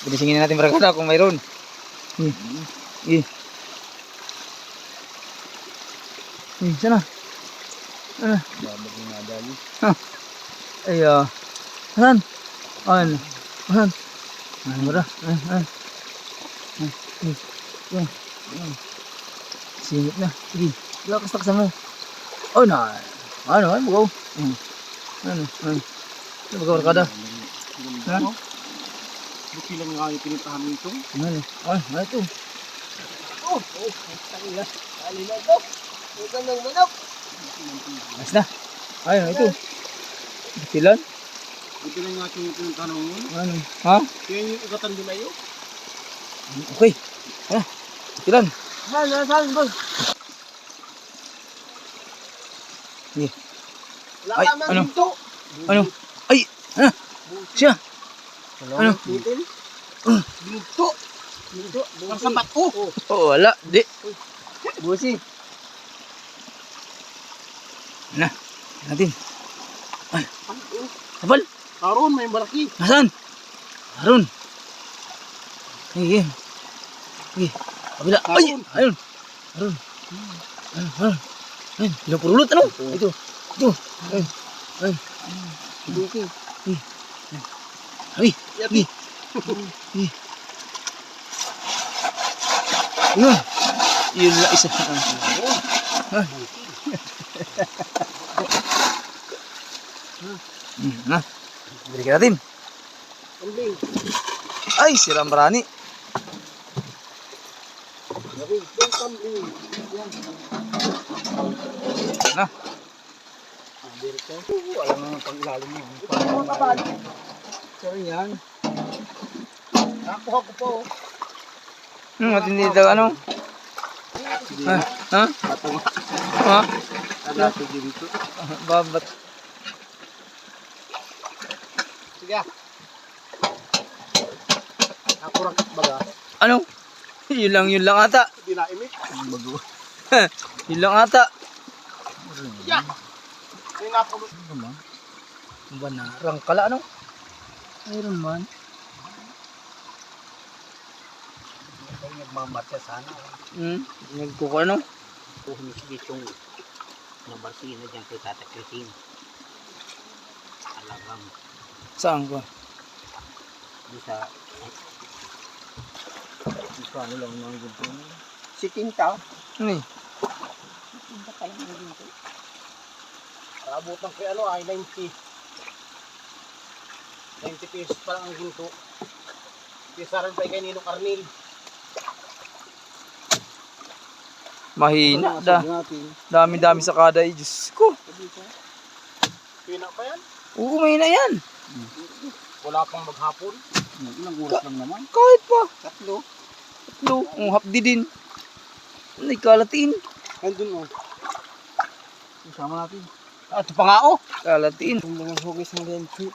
Binisingin na natin barkada kung mayroon. Sana. Babag na dali. Ay, asan? Asan? Ano ba? Singit na. Sige. Lakas mo. Oh, na. Ano, bugaw. Ano. Bugaw barkada. Ha? Buti lang nga yung pinuntahan nito. Ano ito? Kali na ito. Huwag ng manok. Mas na. Ayun, ito. Butilan? Buti lang nga yung pinuntahan mo. Ano? Ha? Kaya yung ugatan doon na yun. Okay. Butilan. Saan, boy? Ay, ano? Ano? Ay! Siya! Ano? Dito. Ang sapat ko. Oh, wala. Di. Busi. Natin. Ay. Kapal. Karon, may malaki. Nasaan? Harun. Ay. Kabila. Ay. Ayun. Harun. Ayun. Pinapurulot ano? Ito. Ayun. Busi. Ay. Yun. Yun lang isa. Berikan natin. Kambing. Ay, siram berani. Kambing. Nah. Alam mo pang ilalim mo. Ito kabali. Sorry yan. Nakuha ko po. Matindi daw ano? Ha? Ha? Adapto dito. Babat. Sige. Nakurang baga. Ano? Yun lang ata. Hindi na imik. Bago. Yun lang ata. Yeah. Hindi na po. Ba na? Rangkala ano? Mayroon man. Ay, nagmamatya sana. Nagkuko ano? Humisbis yung mabarsi na dyan kay Tata Christine. Alagang. Saan ko? Bisa. Bisa ano lang mga ginto. Si Tinta. Ano eh? Tinta pa lang ang dito. Abutan kay ano ay 90. 90 pesos pa lang ang ginto. Pisaran pa kay Ninong Arnil. Mahina da. Dami-dami sa kada eh. Diyos ko. Pina pa yan? Oo, mahina yan. Wala pang maghapon. Ilang oras lang naman. Kahit pa. Tatlo. Ang hapdi din. Ay, kalatiin. Andun o. Isama natin. Ito pa nga o. Kalatiin. Yung mga hugis ng lenti.